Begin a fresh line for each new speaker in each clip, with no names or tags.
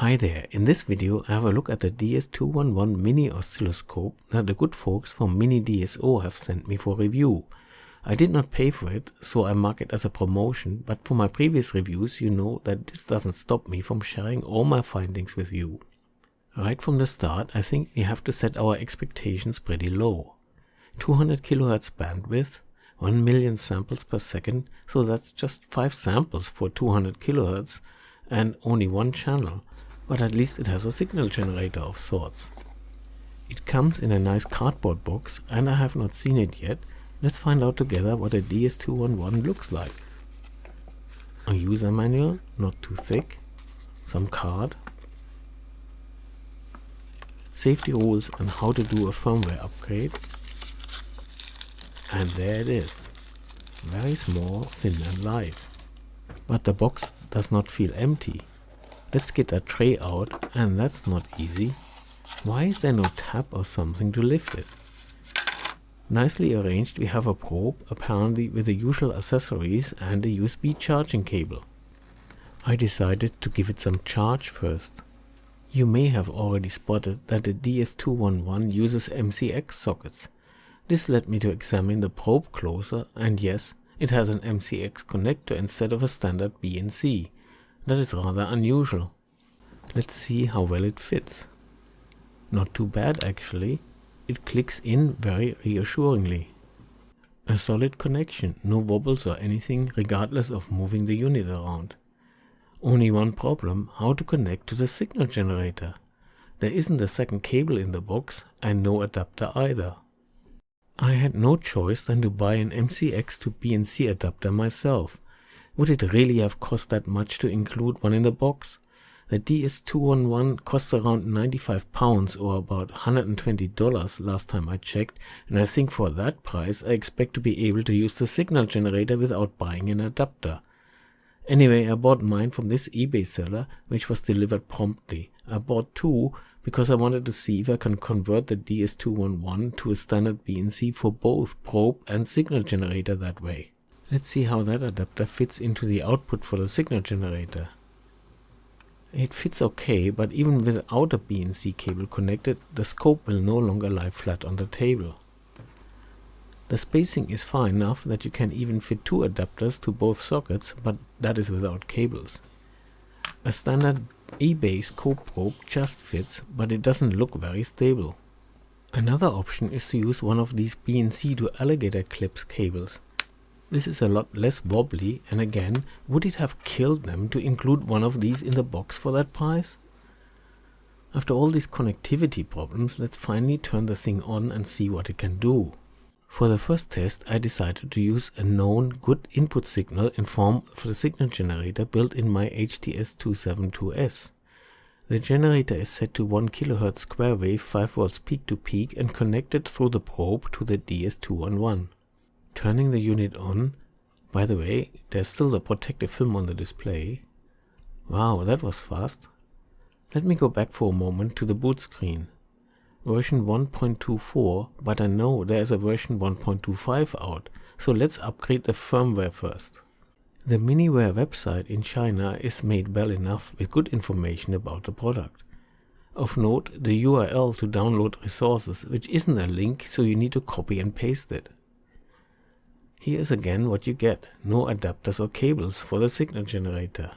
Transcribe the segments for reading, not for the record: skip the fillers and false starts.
Hi there, in this video I have a look at the DS211 Mini Oscilloscope that the good folks from Mini DSO have sent me for review. I did not pay for it, so I mark it as a promotion, but for my previous reviews you know that this doesn't stop me from sharing all my findings with you. Right from the start I think we have to set our expectations pretty low. 200 kHz bandwidth, 1 million samples per second, so that's just 5 samples for 200 kHz and only one channel. But at least it has a signal generator of sorts. It comes in a nice cardboard box and I have not seen it yet. Let's find out together what a DS211 looks like. A user manual, not too thick, some card, safety rules and how to do a firmware upgrade, and there it is. Very small, thin and light. But the box does not feel empty. Let's get that tray out, and that's not easy. Why is there no tab or something to lift it? Nicely arranged, we have a probe, apparently with the usual accessories and a USB charging cable. I decided to give it some charge first. You may have already spotted that the DS211 uses MCX sockets. This led me to examine the probe closer, and yes, it has an MCX connector instead of a standard BNC. That is rather unusual. Let's see how well it fits. Not too bad actually. It clicks in very reassuringly. A solid connection, no wobbles or anything regardless of moving the unit around. Only one problem, how to connect to the signal generator. There isn't a second cable in the box and no adapter either. I had no choice than to buy an MCX to BNC adapter myself. Would it really have cost that much to include one in the box? The DS211 costs around £95 or about $120 last time I checked, and I think for that price I expect to be able to use the signal generator without buying an adapter. Anyway, I bought mine from this eBay seller, which was delivered promptly. I bought two because I wanted to see if I can convert the DS211 to a standard BNC for both probe and signal generator that way. Let's see how that adapter fits into the output for the signal generator. It fits okay, but even without a BNC cable connected, the scope will no longer lie flat on the table. The spacing is far enough that you can even fit two adapters to both sockets, but that is without cables. A standard eBay scope probe just fits, but it doesn't look very stable. Another option is to use one of these BNC to alligator clips cables. This is a lot less wobbly, and again, would it have killed them to include one of these in the box for that price? After all these connectivity problems, let's finally turn the thing on and see what it can do. For the first test, I decided to use a known good input signal in form for the signal generator built in my DS212S. The generator is set to 1 kHz square wave 5 volts peak to peak and connected through the probe to the DS211. Turning the unit on, by the way, there's still the protective film on the display. Wow, that was fast. Let me go back for a moment to the boot screen. Version 1.24, but I know there is a version 1.25 out, so let's upgrade the firmware first. The Miniware website in China is made well enough with good information about the product. Of note, the URL to download resources, which isn't a link, so you need to copy and paste it. Here is again what you get, no adapters or cables for the signal generator.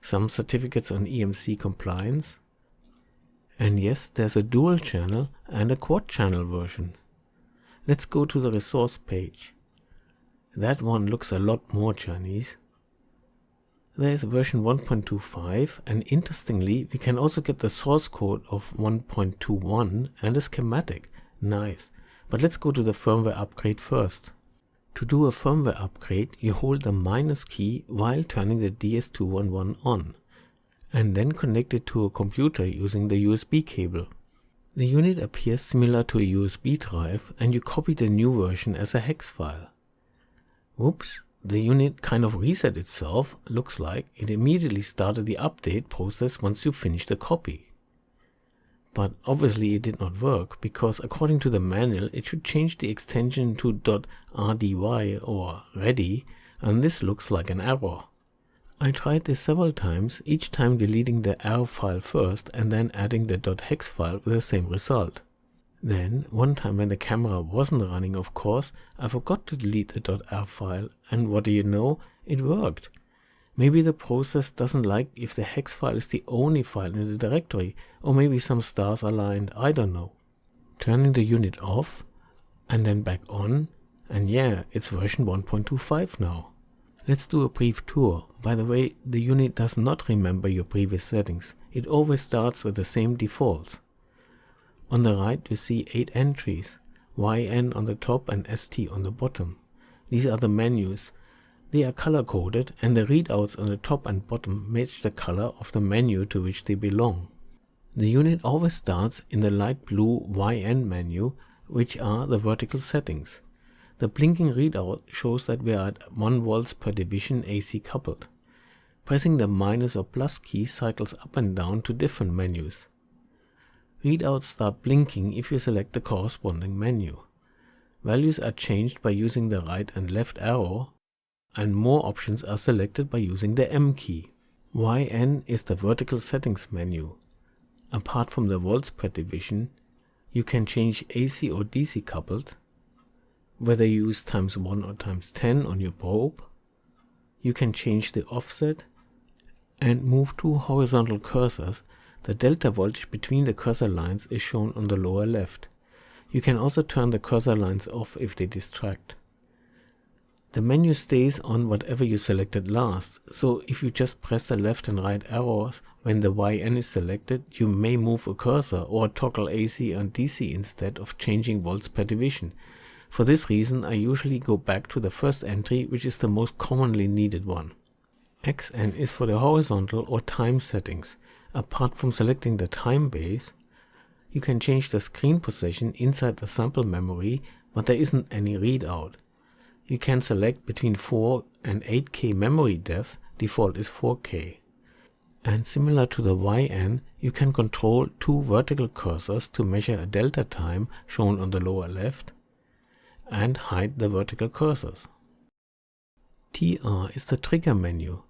Some certificates on EMC compliance. And yes, there's a dual channel and a quad channel version. Let's go to the resource page. That one looks a lot more Chinese. There is version 1.25 and interestingly we can also get the source code of 1.21 and a schematic. Nice. But let's go to the firmware upgrade first. To do a firmware upgrade, you hold the minus key while turning the DS211 on, and then connect it to a computer using the USB cable. The unit appears similar to a USB drive, and you copy the new version as a hex file. Whoops, the unit kind of reset itself, looks like. It immediately started the update process once you finish the copy. But obviously it did not work, because according to the manual it should change the extension to .rdy or ready, and this looks like an error. I tried this several times, each time deleting the R file first and then adding the .hex file with the same result. Then, one time when the camera wasn't running, of course, I forgot to delete the .r file, and what do you know, it worked. Maybe the process doesn't like if the hex file is the only file in the directory, or maybe some stars are aligned, I don't know. Turning the unit off, and then back on, and yeah, it's version 1.25 now. Let's do a brief tour. By the way, the unit does not remember your previous settings. It always starts with the same defaults. On the right you see 8 entries, YN on the top and ST on the bottom. These are the menus. They are color coded and the readouts on the top and bottom match the color of the menu to which they belong. The unit always starts in the light blue YN menu, which are the vertical settings. The blinking readout shows that we are at 1 volts per division AC coupled. Pressing the minus or plus key cycles up and down to different menus. Readouts start blinking if you select the corresponding menu. Values are changed by using the right and left arrow, and more options are selected by using the M key. YN is the vertical settings menu. Apart from the volts per division, you can change AC or DC coupled, whether you use ×1 or ×10 on your probe. You can change the offset and move 2 horizontal cursors. The delta voltage between the cursor lines is shown on the lower left. You can also turn the cursor lines off if they distract. The menu stays on whatever you selected last, so if you just press the left and right arrows when the YN is selected, you may move a cursor or toggle AC and DC instead of changing volts per division. For this reason, I usually go back to the first entry, which is the most commonly needed one. XN is for the horizontal or time settings. Apart from selecting the time base, you can change the screen position inside the sample memory, but there isn't any readout. You can select between 4 and 8K memory depth, default is 4K. And similar to the YN, you can control 2 vertical cursors to measure a delta time shown on the lower left and hide the vertical cursors. TR is the trigger menu.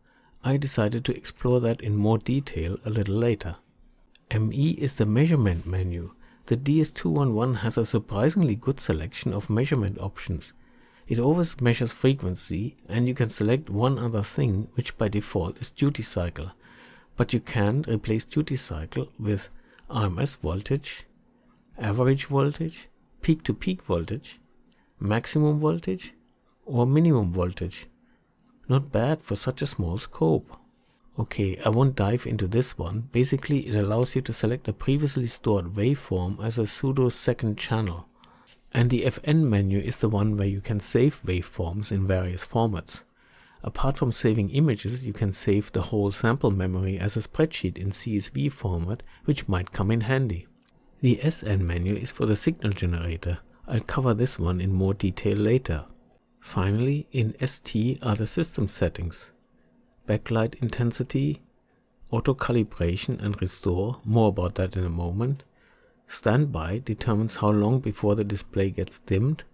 I decided to explore that in more detail a little later. ME is the measurement menu. The DS211 has a surprisingly good selection of measurement options. It always measures frequency, and you can select one other thing, which by default is duty cycle. But you can replace duty cycle with RMS voltage, average voltage, peak-to-peak voltage, maximum voltage, or minimum voltage. Not bad for such a small scope. Okay, I won't dive into this one. Basically, it allows you to select a previously stored waveform as a pseudo second channel. And the FN menu is the one where you can save waveforms in various formats. Apart from saving images, you can save the whole sample memory as a spreadsheet in CSV format, which might come in handy. The SN menu is for the signal generator. I'll cover this one in more detail later. Finally, in ST are the system settings. Backlight intensity, auto calibration and restore, more about that in a moment. Standby determines how long before the display gets dimmed.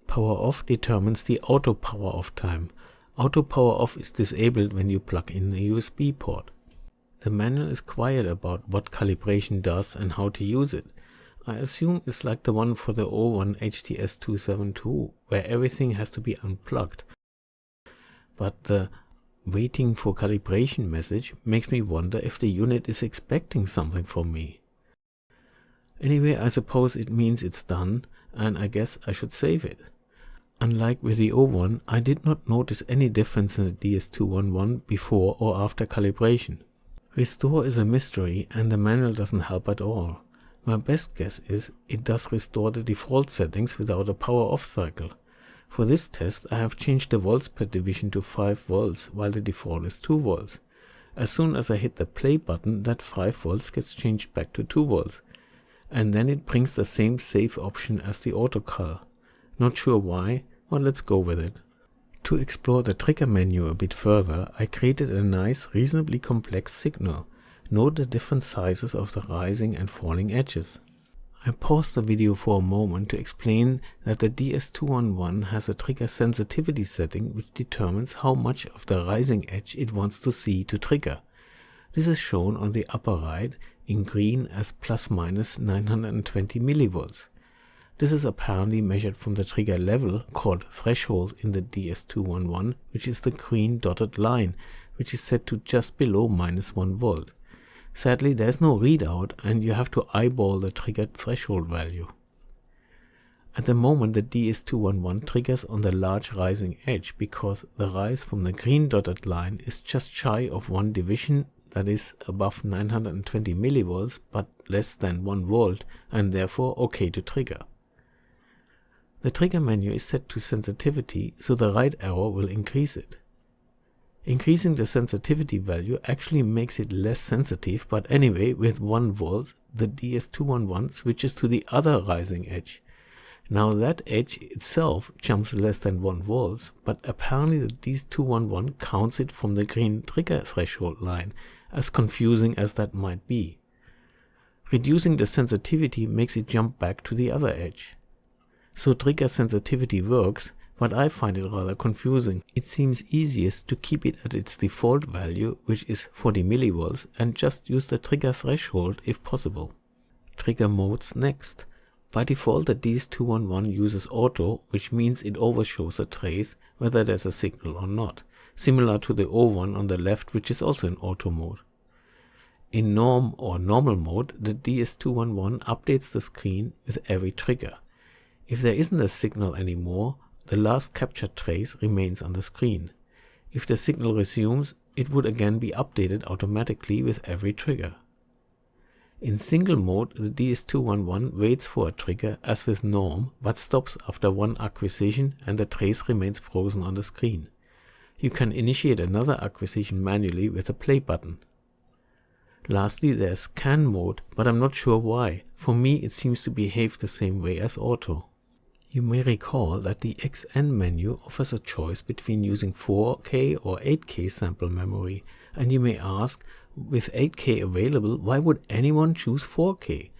Power off determines the auto power off time. Auto power off is disabled when you plug in a USB port. The manual is quiet about what calibration does and how to use it. I assume it's like the one for the 01 HTS272, where everything has to be unplugged. But the waiting for calibration message makes me wonder if the unit is expecting something from me. Anyway, I suppose it means it's done, and I guess I should save it. Unlike with the 01, I did not notice any difference in the DS211 before or after calibration. Restore is a mystery and the manual doesn't help at all. My best guess is it does restore the default settings without a power off cycle. For this test I have changed the volts per division to 5 volts while the default is 2 volts. As soon as I hit the play button, that 5 volts gets changed back to 2 volts. And then it brings the same save option as the autocal. Not sure why, but let's go with it. To explore the trigger menu a bit further, I created a nice, reasonably complex signal. Note the different sizes of the rising and falling edges. I paused the video for a moment to explain that the DS211 has a trigger sensitivity setting which determines how much of the rising edge it wants to see to trigger. This is shown on the upper right in green as plus minus 920 millivolts. This is apparently measured from the trigger level called threshold in the DS211, which is the green dotted line, which is set to just below minus 1 volt. Sadly, there is no readout and you have to eyeball the triggered threshold value. At the moment, the DS211 triggers on the large rising edge because the rise from the green dotted line is just shy of one division, that is above 920 millivolts but less than 1 volt, and therefore okay to trigger. The trigger menu is set to sensitivity, so the right arrow will increase it. Increasing the sensitivity value actually makes it less sensitive, but anyway, with 1 volt, the DS211 switches to the other rising edge. Now that edge itself jumps less than 1 volt, but apparently the DS211 counts it from the green trigger threshold line, as confusing as that might be. Reducing the sensitivity makes it jump back to the other edge. So trigger sensitivity works, but I find it rather confusing. It seems easiest to keep it at its default value, which is 40 millivolts, and just use the trigger threshold if possible. Trigger modes next. By default, the DS211 uses auto, which means it overshows a trace whether there's a signal or not, similar to the O1 on the left, which is also in auto mode. In norm or normal mode, the DS211 updates the screen with every trigger. If there isn't a signal anymore, the last captured trace remains on the screen. If the signal resumes, it would again be updated automatically with every trigger. In single mode, the DS211 waits for a trigger as with norm, but stops after one acquisition and the trace remains frozen on the screen. You can initiate another acquisition manually with a play button. Lastly, there's scan mode, but I'm not sure why. For me, it seems to behave the same way as auto. You may recall that the XN menu offers a choice between using 4K or 8K sample memory, and you may ask, with 8K available, why would anyone choose 4K?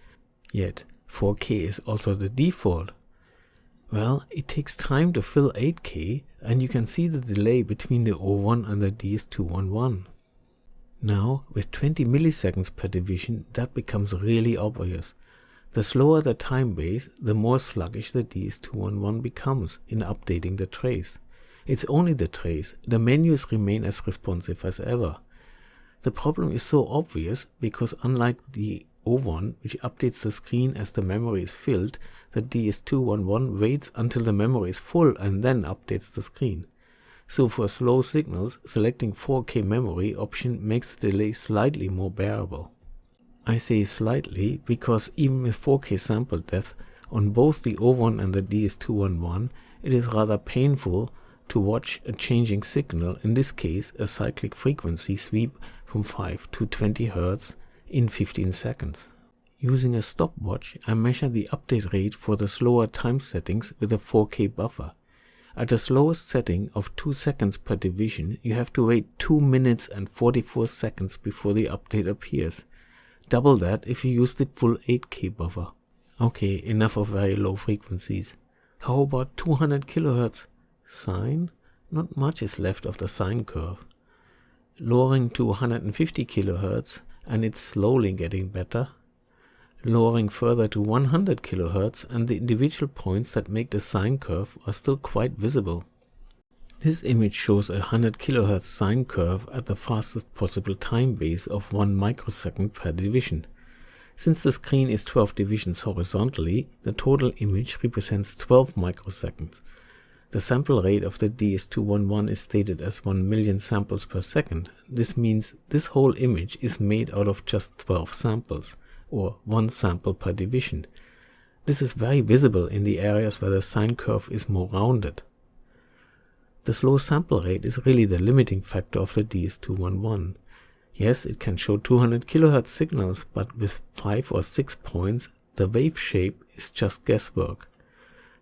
Yet 4K is also the default. Well, it takes time to fill 8K, and you can see the delay between the O1 and the DS211. Now, with 20 milliseconds per division, that becomes really obvious. The slower the time base, the more sluggish the DS211 becomes in updating the trace. It's only the trace, the menus remain as responsive as ever. The problem is so obvious because unlike the O1, which updates the screen as the memory is filled, the DS211 waits until the memory is full and then updates the screen. So for slow signals, selecting 4K memory option makes the delay slightly more bearable. I say slightly because even with 4K sample depth on both the O1 and the DS211, it is rather painful to watch a changing signal, in this case a cyclic frequency sweep from 5 to 20 Hz in 15 seconds. Using a stopwatch, I measure the update rate for the slower time settings with a 4K buffer. At the slowest setting of 2 seconds per division, you have to wait 2 minutes and 44 seconds before the update appears. Double that if you use the full 8K buffer. Okay, enough of very low frequencies. How about 200 kHz? Sine? Not much is left of the sine curve. Lowering to 150 kHz and it's slowly getting better. Lowering further to 100 kHz and the individual points that make the sine curve are still quite visible. This image shows a 100 kHz sine curve at the fastest possible time base of 1 microsecond per division. Since the screen is 12 divisions horizontally, the total image represents 12 microseconds. The sample rate of the DS211 is stated as 1 million samples per second. This means this whole image is made out of just 12 samples, or 1 sample per division. This is very visible in the areas where the sine curve is more rounded. The slow sample rate is really the limiting factor of the DS211. Yes, it can show 200 kHz signals, but with 5 or 6 points, the wave shape is just guesswork.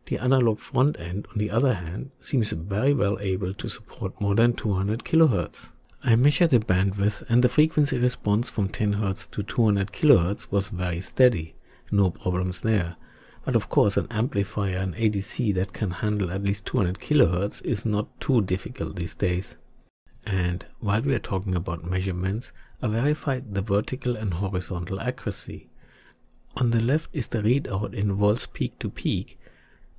The analog front end, on the other hand, seems very well able to support more than 200 kHz. I measured the bandwidth and the frequency response from 10 Hz to 200 kHz was very steady. no problems there. But of course an amplifier, an ADC that can handle at least 200 kHz is not too difficult these days. And while we are talking about measurements, I verified the vertical and horizontal accuracy. On the left is the readout in volts peak to peak.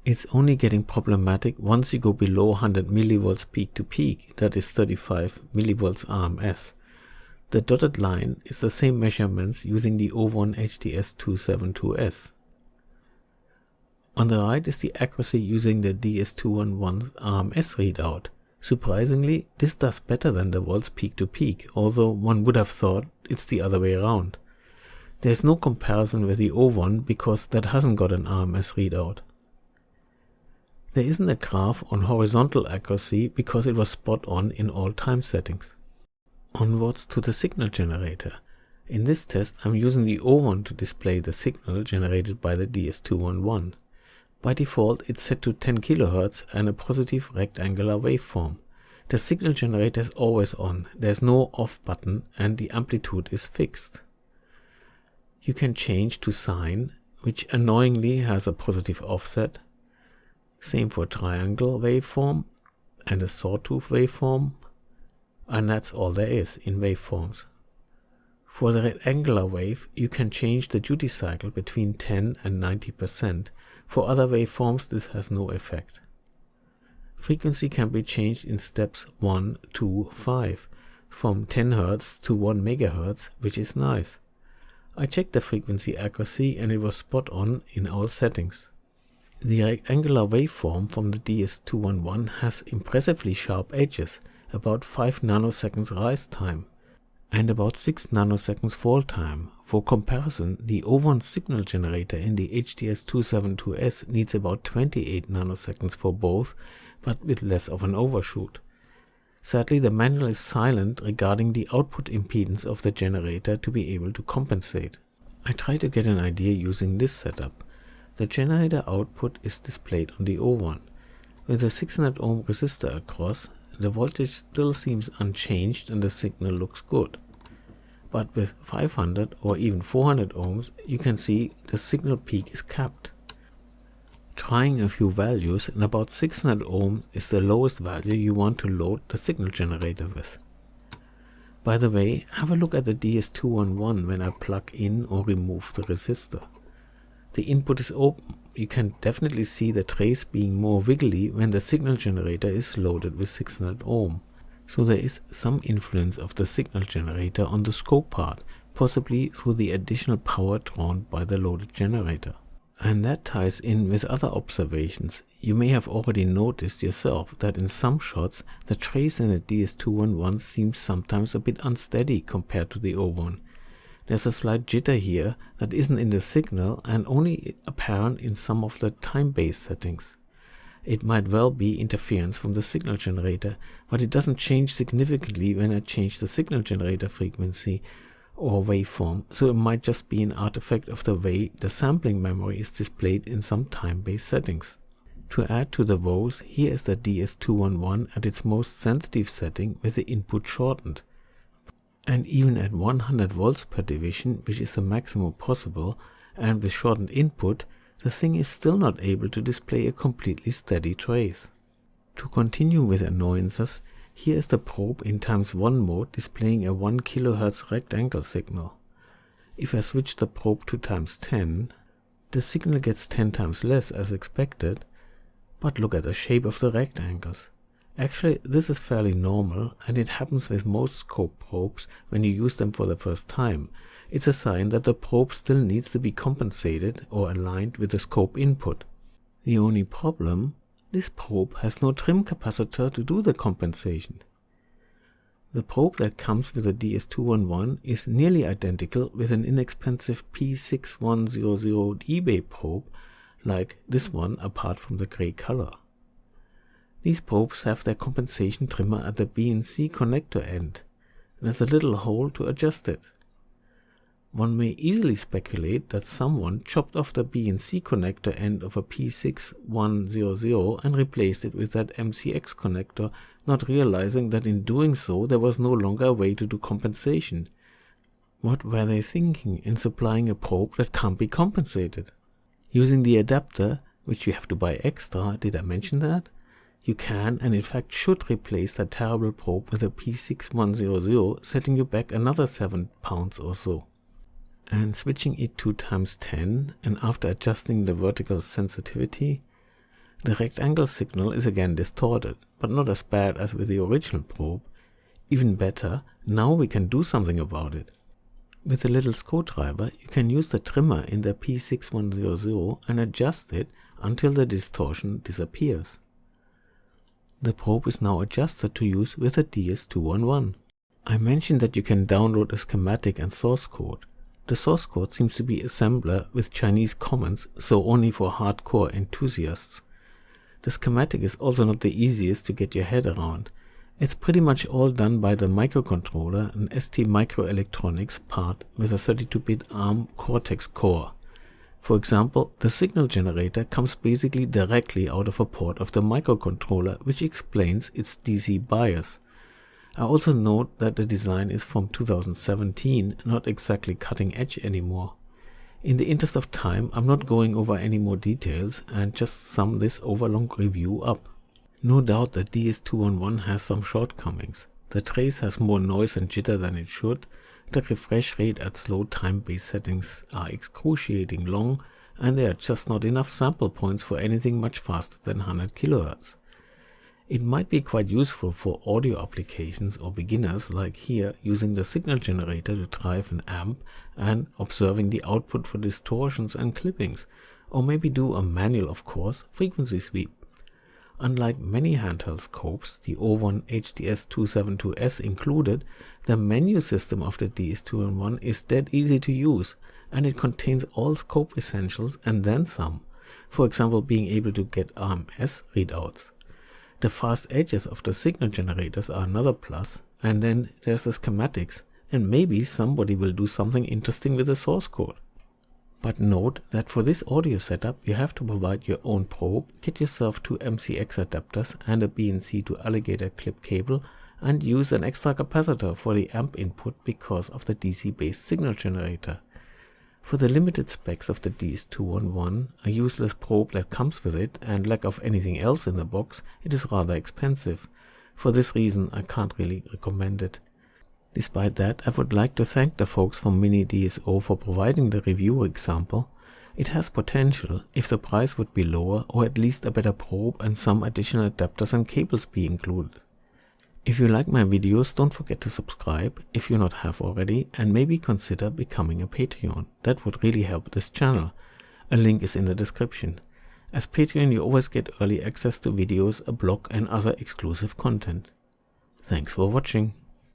It's only getting problematic once you go below 100 millivolts peak to peak, that is 35 millivolts RMS. The dotted line is the same measurements using the O1 DS211 On the right is the accuracy using the DS211 RMS readout. Surprisingly, this does better than the volts peak to peak, although one would have thought it's the other way around. There is no comparison with the O1 because that hasn't got an RMS readout. There isn't a graph on horizontal accuracy because it was spot on in all time settings. Onwards to the signal generator. In this test I'm using the O1 to display the signal generated by the DS211. By default it's set to 10 kHz and a positive rectangular waveform. The signal generator is always on, there's no off button and the amplitude is fixed. You can change to sine, which annoyingly has a positive offset. Same for triangle waveform and a sawtooth waveform. And that's all there is in waveforms. For the rectangular wave, you can change the duty cycle between 10 and 90%. For other waveforms, this has no effect. Frequency can be changed in steps 1, 2, 5, from 10 Hz to 1 MHz, which is nice. I checked the frequency accuracy and it was spot on in all settings. The rectangular waveform from the DS211 has impressively sharp edges, about 5 nanoseconds rise time and about 6 nanoseconds fall time. For comparison, the O1 signal generator in the HDS272S needs about 28 nanoseconds for both, but with less of an overshoot. Sadly, the manual is silent regarding the output impedance of the generator to be able to compensate. I tried to get an idea using this setup. The generator output is displayed on the O1. With a 600 ohm resistor across, the voltage still seems unchanged and the signal looks good. But with 500 or even 400 ohms, you can see the signal peak is capped. Trying a few values, and about 600 ohms is the lowest value you want to load the signal generator with. By the way, have a look at the DS211 when I plug in or remove the resistor. The input is open. You can definitely see the trace being more wiggly when the signal generator is loaded with 600 ohm. So there is some influence of the signal generator on the scope part, possibly through the additional power drawn by the loaded generator. And that ties in with other observations. You may have already noticed yourself that in some shots the trace in the DS211 seems sometimes a bit unsteady compared to the O1. There's a slight jitter here that isn't in the signal and only apparent in some of the time-based settings. It might well be interference from the signal generator, but it doesn't change significantly when I change the signal generator frequency or waveform, so it might just be an artifact of the way the sampling memory is displayed in some time-based settings. To add to the woes, here is the DS211 at its most sensitive setting with the input shortened. And even at 100 volts per division, which is the maximum possible, and with shortened input, the thing is still not able to display a completely steady trace. To continue with annoyances, here is the probe in ×1 mode displaying a 1 kHz rectangle signal. If I switch the probe to ×10, the signal gets 10 times less as expected, but look at the shape of the rectangles. Actually, this is fairly normal and it happens with most scope probes when you use them for the first time. It's a sign that the probe still needs to be compensated or aligned with the scope input. The only problem, this probe has no trim capacitor to do the compensation. The probe that comes with the DS211 is nearly identical with an inexpensive P6100 eBay probe like this one apart from the grey color. These probes have their compensation trimmer at the BNC connector end. There's a little hole to adjust it. One may easily speculate that someone chopped off the BNC connector end of a P6100 and replaced it with that MCX connector, not realizing that in doing so there was no longer a way to do compensation. What were they thinking in supplying a probe that can't be compensated? Using the adapter, which you have to buy extra, did I mention that? You can and in fact should replace that terrible probe with a P6100, setting you back another £7 or so. And switching it to ×10, and after adjusting the vertical sensitivity, the rectangle signal is again distorted, but not as bad as with the original probe. Even better, now we can do something about it. With a little screwdriver, you can use the trimmer in the P6100 and adjust it until the distortion disappears. The probe is now adjusted to use with the DS211. I mentioned that you can download a schematic and source code. The source code seems to be assembler with Chinese comments, so only for hardcore enthusiasts. The schematic is also not the easiest to get your head around. It's pretty much all done by the microcontroller, an ST Microelectronics part with a 32-bit ARM Cortex core. For example, the signal generator comes basically directly out of a port of the microcontroller, which explains its DC bias. I also note that the design is from 2017, not exactly cutting edge anymore. In the interest of time, I'm not going over any more details and just sum this overlong review up. No doubt the DS211 has some shortcomings. The trace has more noise and jitter than it should, the refresh rate at slow time-based settings are excruciating long, and there are just not enough sample points for anything much faster than 100 kHz. It might be quite useful for audio applications or beginners like here using the signal generator to drive an amp and observing the output for distortions and clippings, or maybe do a manual, of course, frequency sweep. Unlike many handheld scopes, the O1 HDS272S included, the menu system of the DS211 is dead easy to use, and it contains all scope essentials and then some, for example being able to get RMS readouts. The fast edges of the signal generators are another plus, and then there's the schematics, and maybe somebody will do something interesting with the source code. But note that for this audio setup you have to provide your own probe, get yourself 2 MCX adapters and a BNC to alligator clip cable, and use an extra capacitor for the amp input because of the DC based signal generator. For the limited specs of the DS211, a useless probe that comes with it, and lack of anything else in the box, it is rather expensive. For this reason I can't really recommend it. Despite that, I would like to thank the folks from Mini DSO for providing the review example. It has potential if the price would be lower, or at least a better probe and some additional adapters and cables be included. If you like my videos, don't forget to subscribe if you not have already, and maybe consider becoming a Patreon. That would really help this channel. A link is in the description. As Patreon you always get early access to videos, a blog and other exclusive content. Thanks for watching.